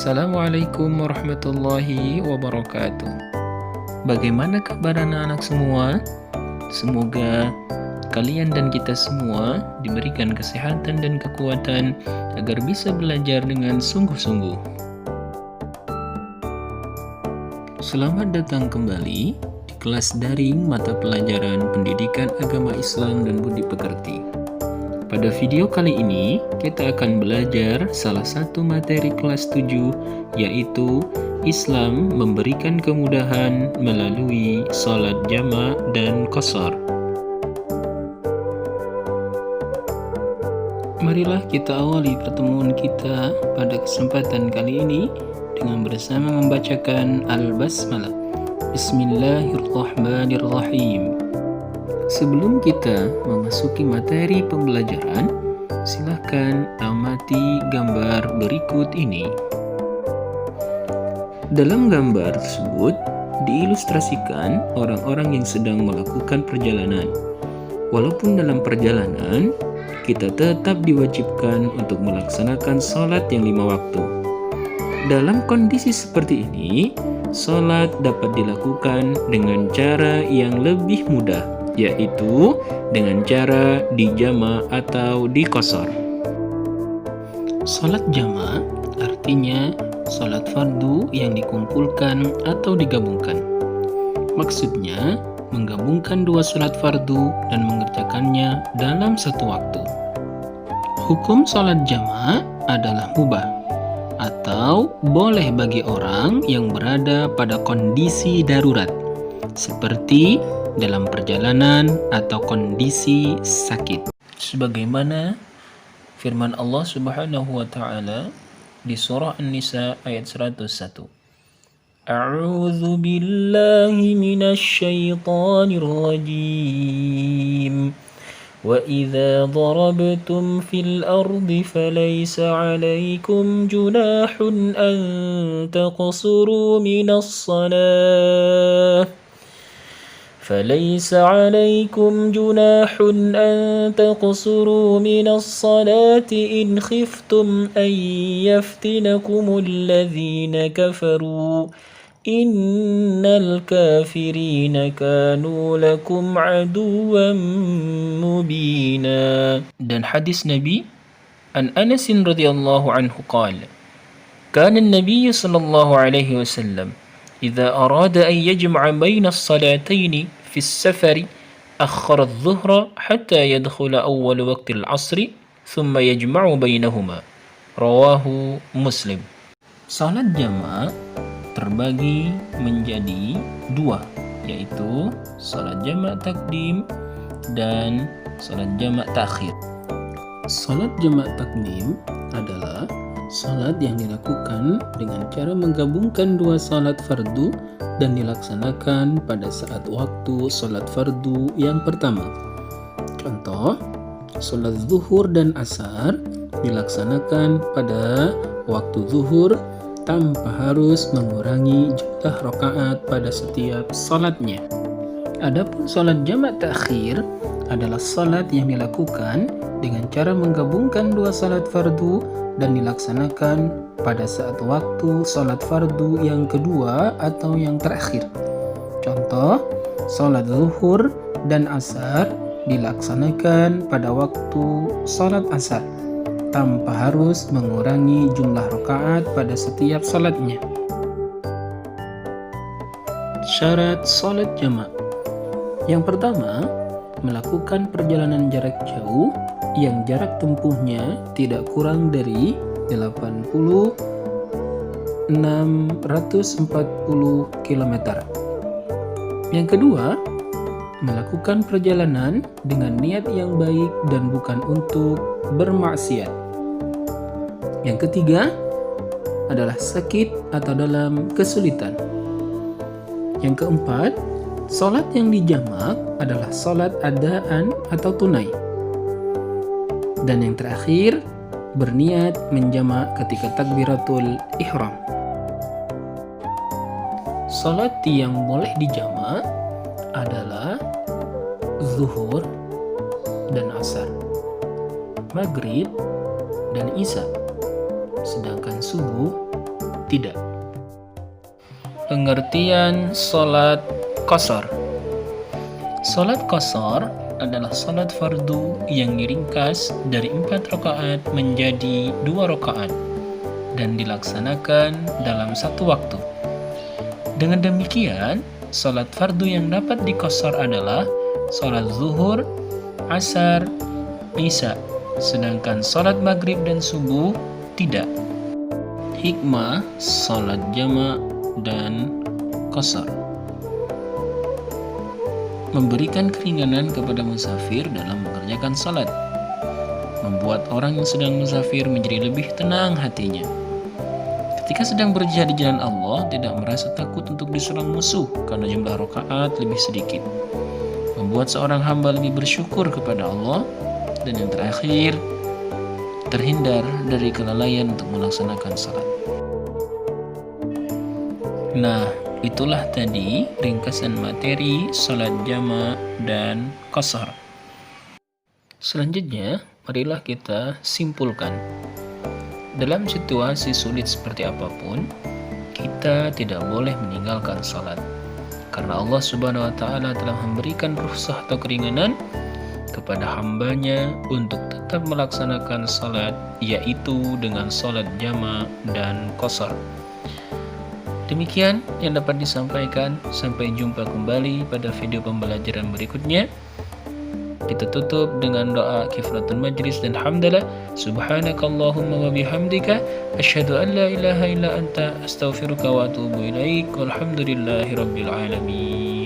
Assalamualaikum warahmatullahi wabarakatuh. Bagaimana kabar anak-anak semua? Semoga kalian dan kita semua diberikan kesehatan dan kekuatan agar bisa belajar dengan sungguh-sungguh. Selamat datang kembali di kelas daring mata pelajaran Pendidikan Agama Islam dan Budi Pekerti. Pada video kali ini, kita akan belajar salah satu materi kelas 7, yaitu Islam memberikan kemudahan melalui sholat jamak dan qashar. Marilah kita awali pertemuan kita pada kesempatan kali ini dengan bersama membacakan Al-Basmalah. Bismillahirrahmanirrahim. Sebelum kita memasuki materi pembelajaran, silahkan amati gambar berikut ini. Dalam gambar tersebut, diilustrasikan orang-orang yang sedang melakukan perjalanan. Walaupun dalam perjalanan, kita tetap diwajibkan untuk melaksanakan sholat yang 5 waktu. Dalam kondisi seperti ini, sholat dapat dilakukan dengan cara yang lebih mudah, yaitu dengan cara dijamak atau diqashar. Sholat jamak artinya sholat fardu yang dikumpulkan atau digabungkan. Maksudnya, menggabungkan 2 sholat fardu dan mengerjakannya dalam satu waktu. Hukum sholat jamak adalah mubah atau boleh bagi orang yang berada pada kondisi darurat, seperti dalam perjalanan atau kondisi sakit. Sebagaimana firman Allah Subhanahu wa taala di surah An-Nisa ayat 101. A'udzu billahi minasy syaithanir rajim. Wa idza darabtum fil ardi falaysa 'alaykum junahun an taqsuru minas shalah. فليس عليكم جناح أن تقصروا من الصلاة إن خفتم أن يفتنكم الذين كفروا إن الكافرين كانوا لكم عدوا مبينا. Dan hadis Nabi an Anas radhiyallahu anhu قال كان النبي صلى الله عليه وسلم إذا أراد أن يجمع بين الصلاتين في السفر أخر الظهر حتى يدخل أول وقت العصر ثم يجمع بينهما. رواه مسلم. Salat jamak terbagi menjadi 2, yaitu salat jamak takdim dan salat jamak takhir. Salat jamak takdim adalah salat yang dilakukan dengan cara menggabungkan 2 salat fardu dan dilaksanakan pada saat waktu salat fardu yang pertama. Contoh, salat zuhur dan asar dilaksanakan pada waktu zuhur tanpa harus mengurangi jumlah rakaat pada setiap salatnya. Adapun salat jamak takhir adalah salat yang dilakukan dengan cara menggabungkan 2 salat fardu dan dilaksanakan pada saat waktu salat fardu yang kedua atau yang terakhir. Contoh, salat zuhur dan asar dilaksanakan pada waktu salat asar tanpa harus mengurangi jumlah rakaat pada setiap salatnya. Syarat salat jamak. Yang pertama, melakukan perjalanan jarak jauh yang jarak tempuhnya tidak kurang dari 640 km. Yang kedua, melakukan perjalanan dengan niat yang baik dan bukan untuk bermaksiat. Yang ketiga adalah sakit atau dalam kesulitan. Yang keempat, salat yang dijamak adalah salat adaan atau tunai. Dan yang terakhir, berniat menjamak ketika takbiratul ihram. Salat yang boleh dijamak adalah zuhur dan asar, maghrib dan isya. Sedangkan subuh tidak. Pengertian salat qashar. Salat qashar adalah salat fardu yang diringkas dari 4 rakaat menjadi 2 rakaat dan dilaksanakan dalam satu waktu. Dengan demikian, salat fardu yang dapat diqashar adalah salat zuhur, asar, isya, sedangkan salat maghrib dan subuh tidak. Hikmah salat jamak dan qashar: memberikan keringanan kepada musafir dalam mengerjakan salat, membuat orang yang sedang musafir menjadi lebih tenang hatinya. Ketika sedang berjihad di jalan Allah, tidak merasa takut untuk diserang musuh karena jumlah rakaat lebih sedikit, membuat seorang hamba lebih bersyukur kepada Allah, dan yang terakhir, terhindar dari kelalaian untuk melaksanakan salat. Nah, itulah tadi ringkasan materi salat jamak dan qashar. Selanjutnya, marilah kita simpulkan. Dalam situasi sulit seperti apapun, kita tidak boleh meninggalkan salat, karena Allah Subhanahu wa Ta'ala telah memberikan rukhsah atau keringanan kepada hambanya untuk tetap melaksanakan salat, yaitu dengan salat jamak dan qashar. Demikian yang dapat disampaikan. Sampai jumpa kembali pada video pembelajaran berikutnya. Kita tutup dengan doa kifaratul majlis dan hamdalah. Subhanakallahumma wa bihamdika asyhadu an la ilaha illa anta astaghfiruka wa atubu ilaik. Walhamdulillahi rabbil alamin.